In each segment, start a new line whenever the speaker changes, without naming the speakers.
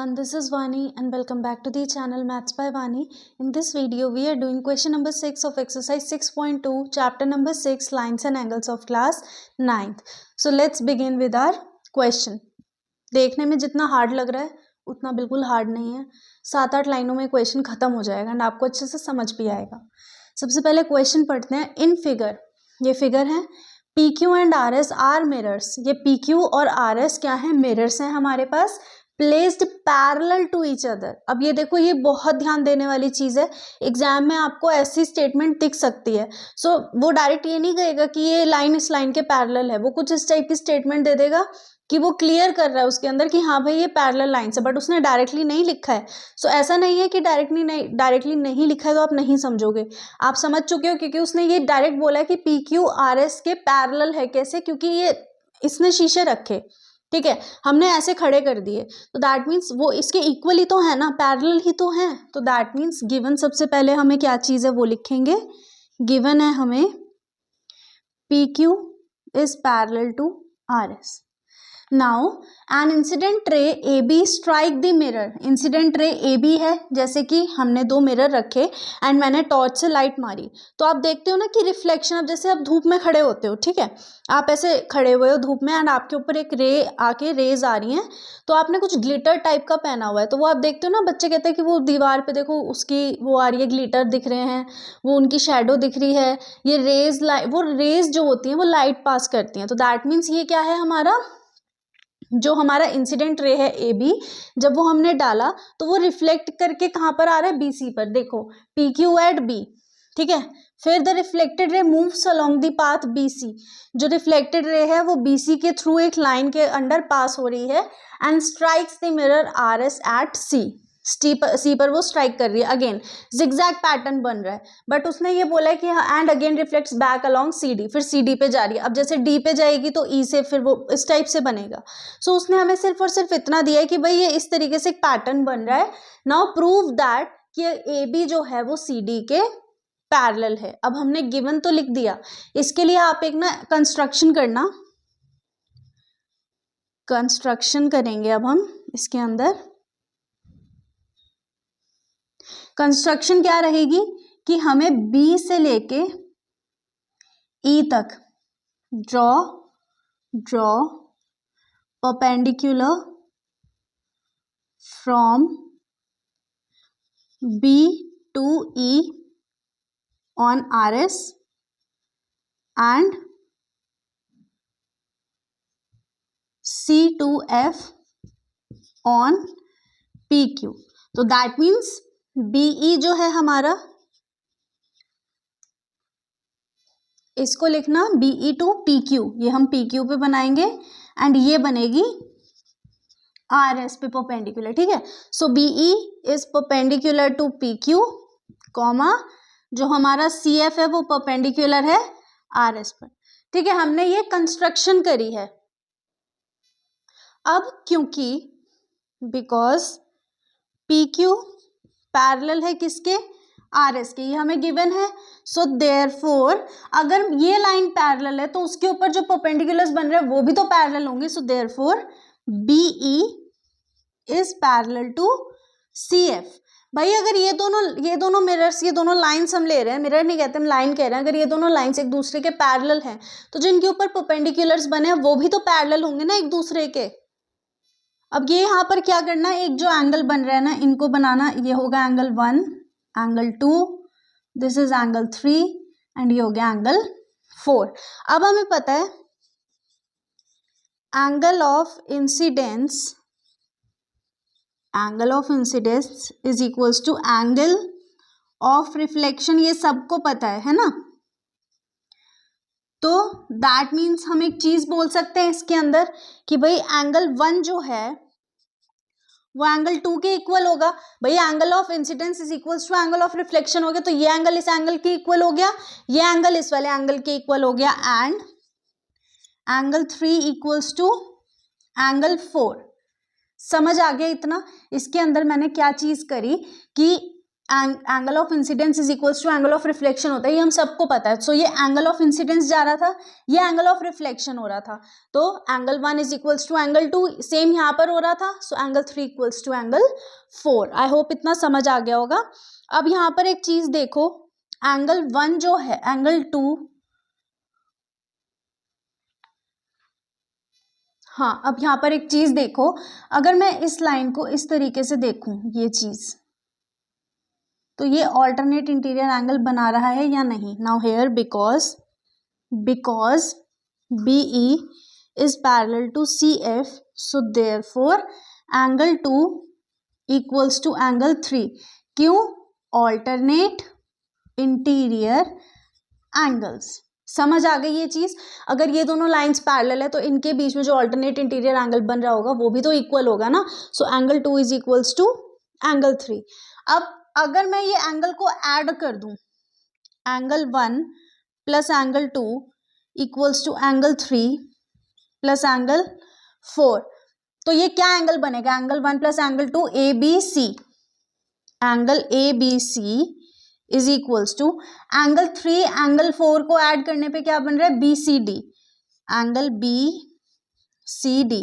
everyone, this is Vani and welcome back to the channel Maths by Vani. In this video, we are doing question number 6 of exercise 6.2, chapter number 6, lines and angles of class 9th. So let's begin with our question. देखने में जितना hard लग रहा है उतना बिल्कुल hard नहीं है. 7-8 लाइनों में क्वेश्चन खत्म हो जाएगा एंड आपको अच्छे से समझ भी आएगा. सबसे पहले क्वेश्चन पढ़ते हैं. इन फिगर, ये फिगर है, PQ and RS are mirrors. ये PQ और RS क्या है? मिरर्स हैं हमारे पास, placed parallel to each other. अब ये देखो, ये बहुत ध्यान देने वाली चीज है. एग्जाम में आपको ऐसी स्टेटमेंट दिख सकती है. सो वो डायरेक्ट ये नहीं कहेगा कि ये लाइन इस लाइन के पैरेलल है. वो कुछ इस टाइप की स्टेटमेंट दे देगा कि वो क्लियर कर रहा है उसके अंदर कि हाँ भाई ये पैरेलल लाइन्स है, बट उसने डायरेक्टली नहीं लिखा है. सो ऐसा नहीं है कि डायरेक्टली नहीं लिखा है तो आप नहीं समझोगे. आप समझ चुके हो क्योंकि उसने ये डायरेक्ट बोला है कि PQ RS के पैरेलल है. कैसे? क्योंकि ये इसने शीशे रखे, ठीक है, हमने ऐसे खड़े कर दिए, तो दैट मीन्स वो इसके इक्वल ही तो है ना, पैरेलल ही तो है. तो दैट मीन्स गिवन, सबसे पहले हमें क्या चीज है वो लिखेंगे. गिवन है हमें PQ is parallel to RS. Now an incident ray AB strike the mirror. Incident ray AB है, जैसे कि हमने दो मिरर रखे एंड मैंने टॉर्च से लाइट मारी, तो आप देखते हो ना कि रिफ्लेक्शन. अब जैसे आप धूप में खड़े होते हो, ठीक है, आप ऐसे खड़े हुए हो धूप में एंड आपके ऊपर एक रे आके रेज आ रही हैं, तो आपने कुछ ग्लिटर टाइप का पहना हुआ है, तो वो आप देखते हो ना, बच्चे कहते हैं कि वो दीवार पे देखो उसकी वो आ रही है, ग्लिटर दिख रहे हैं, वो उनकी शेडो दिख रही है. ये रेज वो रेज जो होती हैं वो लाइट पास करती हैं. तो दैट मीन्स ये क्या है, हमारा जो हमारा इंसिडेंट रे है AB, जब वो हमने डाला तो वो रिफ्लेक्ट करके कहाँ पर आ रहा है? BC पर. देखो PQ एट B, ठीक है. फिर the reflected ray moves along the path BC. जो रिफ्लेक्टेड रे है वो BC के थ्रू एक लाइन के अंडर पास हो रही है and strikes the mirror RS at C. C पर वो स्ट्राइक कर रही है. अगेन जिगजैग पैटर्न बन रहा है, बट उसने ये बोला है कि and again reflects back along CD. फिर CD पे जा रही है. अब जैसे D पे जाएगी तो E से फिर वो इस टाइप से बनेगा. सो उसने हमें सिर्फ और सिर्फ इतना दिया है कि भाई ये इस तरीके से एक पैटर्न बन रहा है. नाउ प्रूव दैट कि AB जो है वो CD के पैरेलल है. अब हमने गिवन तो लिख दिया, इसके लिए आप एक ना कंस्ट्रक्शन करना, कंस्ट्रक्शन करेंगे अब हम इसके अंदर. कंस्ट्रक्शन क्या रहेगी कि हमें B से लेके E तक draw perpendicular from B to E on RS and C to F on PQ. तो दैट मीन्स BE जो है हमारा, इसको लिखना BE टू PQ, ये हम PQ पे बनाएंगे एंड ये बनेगी RS पे परपेंडिकुलर, ठीक है. So BE is perpendicular to PQ, comma जो हमारा CF है वो परपेंडिकुलर है RS पर, ठीक है. हमने ये कंस्ट्रक्शन करी है. अब क्योंकि बिकॉज PQ पैरेलल है किसके? RS के, ये हमें गिवन है. सो देयरफॉर अगर ये लाइन पैरेलल है तो उसके ऊपर जो परपेंडिकुलर्स बन रहे हैं वो भी तो पैरेलल होंगे. So therefore BE is parallel to CF. भाई अगर ये दोनों मिरर्स, ये दोनों लाइंस हम ले रहे हैं, मिरर नहीं कहते हम लाइन कह रहे हैं, अगर ये दोनों लाइंस एक दूसरे के पैरेलल हैं तो जिनके ऊपर परपेंडिकुलर्स बने हैं वो भी तो पैरेलल होंगे ना एक दूसरे के. अब ये यहाँ पर क्या करना है, एक जो एंगल बन रहा है ना, इनको बनाना. ये होगा angle 1, angle 2, this is angle 3 and ये हो गया एंगल 4. अब हमें पता है angle of incidence is equals to angle of reflection. ये सबको पता है ना. तो दैट मीन्स हम एक चीज बोल सकते हैं इसके अंदर कि भाई एंगल 1 जो है वो एंगल 2 के इक्वल होगा. भाई angle of incidence is equals to angle of reflection हो गया, तो ये एंगल इस एंगल के इक्वल हो गया, ये एंगल इस वाले एंगल के इक्वल हो गया, and angle 3 equals to angle 4. समझ आ गया इतना? इसके अंदर मैंने क्या चीज करी कि angle of incidence is equals to angle of reflection होता है, ये हम सबको पता है. सो ये एंगल ऑफ इंसिडेंस जा रहा था, ये एंगल ऑफ रिफ्लेक्शन हो रहा था. तो angle 1 is equals to angle 2, same यहाँ पर हो रहा था. So angle 3 equals to angle 4. I hope इतना समझ आ गया होगा. अब यहाँ पर एक चीज देखो, एंगल 1 जो है, एंगल 2, हाँ, अब यहाँ पर एक चीज देखो, अगर मैं इस लाइन को इस तरीके से देखूं, ये चीज, तो ये ऑल्टरनेट इंटीरियर एंगल बना रहा है या नहीं. Now here because BE is parallel to CF, so therefore angle 2 equals to angle 3. क्यों? Alternate interior angles. समझ आ गई ये चीज. अगर ये दोनों लाइंस पैरेलल है तो इनके बीच में जो ऑल्टरनेट इंटीरियर एंगल बन रहा होगा वो भी तो इक्वल होगा ना. So angle 2 is equals to angle 3. अब अगर मैं ये एंगल को ऐड कर दूं, angle 1 plus angle 2 equals to angle 3 plus angle 4, तो ये क्या एंगल बनेगा? Angle 1 plus angle 2, ABC. Angle ABC is equals to angle 3 angle 4 को ऐड करने पे क्या बन रहा है? BCD. एंगल BCD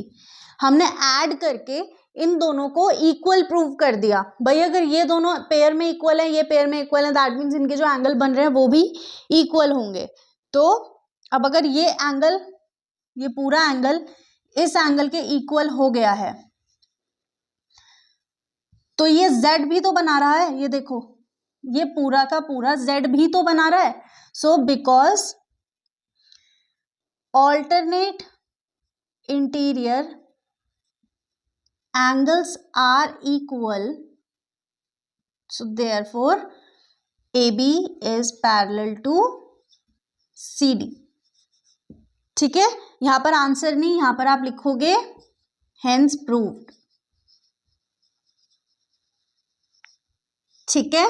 हमने ऐड करके इन दोनों को इक्वल प्रूव कर दिया. भाई अगर ये दोनों पेयर में इक्वल है, ये पेयर में इक्वल है, दैट मीन्स इनके जो एंगल बन रहे हैं वो भी इक्वल होंगे. तो अब अगर ये एंगल, ये पूरा एंगल इस एंगल के इक्वल हो गया है, तो ये Z भी तो बना रहा है. ये देखो, ये पूरा का पूरा Z भी तो बना रहा है. So because alternate interior angles are equal, so therefore AB is parallel to CD. ठीक है, यहां पर आंसर नहीं, यहां पर आप लिखोगे hence proved. ठीक है,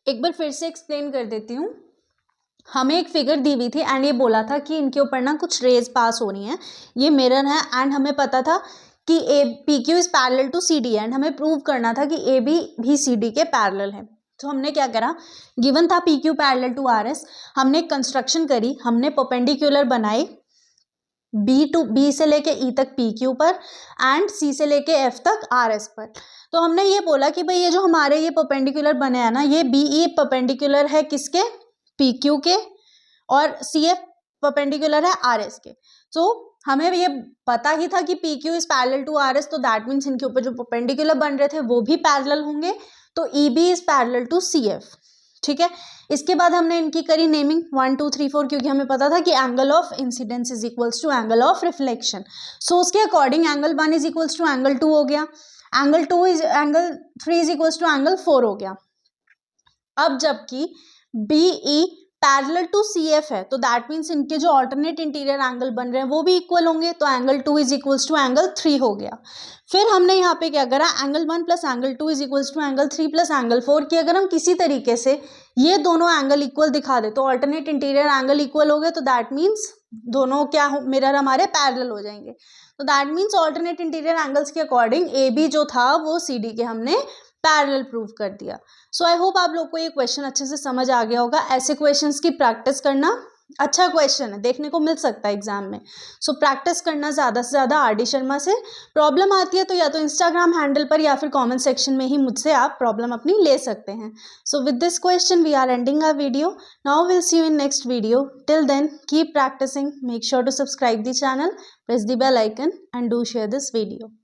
एक बार फिर से एक्सप्लेन कर देती हूं. हमें एक फिगर दी हुई थी एंड ये बोला था कि इनके ऊपर ना कुछ रेज पास हो रही हैं, ये मिरर है एंड हमें पता था कि PQ is parallel to CD and हमें प्रूव करना था कि AB भी CD के पैरेलल है. तो हमने क्या करा, गिवन था PQ पैरेलल टू RS, हमने कंस्ट्रक्शन करी, हमने परपेंडिकुलर बनाए B से लेके E तक PQ पर एंड C से लेके F तक RS पर. तो हमने ये बोला कि भाई ये जो हमारे ये परपेंडिकुलर बने हैं ना, ये BE परपेंडिकुलर है किसके? PQ के, और CF परपेंडिकुलर है RS के. सो हमें ये पता ही था कि PQ is parallel to RS, तो दैट मीन्स इनके ऊपर जो परपेंडिकुलर बन रहे थे वो भी पैरेलल होंगे. तो EB is parallel to CF. ठीक है, इसके बाद हमने इनकी करी नेमिंग 1 2 3 4, क्योंकि हमें पता था कि angle of incidence is equals to angle of reflection. So उसके according angle 1 is equals to angle 2 हो गया, angle 3 is equals to angle 4 हो गया. अब जबकि BE पैरेलल टू CF है, तो दैट मीन्स इनके जो ऑल्टरनेट इंटीरियर एंगल बन रहे हैं वो भी इक्वल होंगे, तो angle 2 is equals to angle 3 हो गया. फिर हमने यहाँ पे क्या करा, angle 1 plus angle 2 is equals to angle 3 plus angle 4 की अगर हम किसी तरीके से ये दोनों एंगल इक्वल दिखा दे, तो ऑल्टरनेट इंटीरियर एंगल इक्वल हो गए, तो दैट मीन्स दोनों क्या मिरर हमारे पैरेलल हो जाएंगे. तो that means alternate interior angles के अकॉर्डिंग AB जो था वो CD के हमने पैरेलल प्रूव कर दिया. सो आई होप आप लोग को ये क्वेश्चन अच्छे से समझ आ गया होगा. ऐसे क्वेश्चंस की प्रैक्टिस करना, अच्छा क्वेश्चन है, देखने को मिल सकता है एग्जाम में. सो प्रैक्टिस करना ज़्यादा से ज़्यादा RD शर्मा से. प्रॉब्लम आती है तो या तो इंस्टाग्राम हैंडल पर या फिर कमेंट सेक्शन में ही मुझसे आप प्रॉब्लम अपनी ले सकते हैं. So with this question we are ending our video. Now will see you in next video. Till then keep practicing, make sure to subscribe the channel, press the bell icon and do share this video.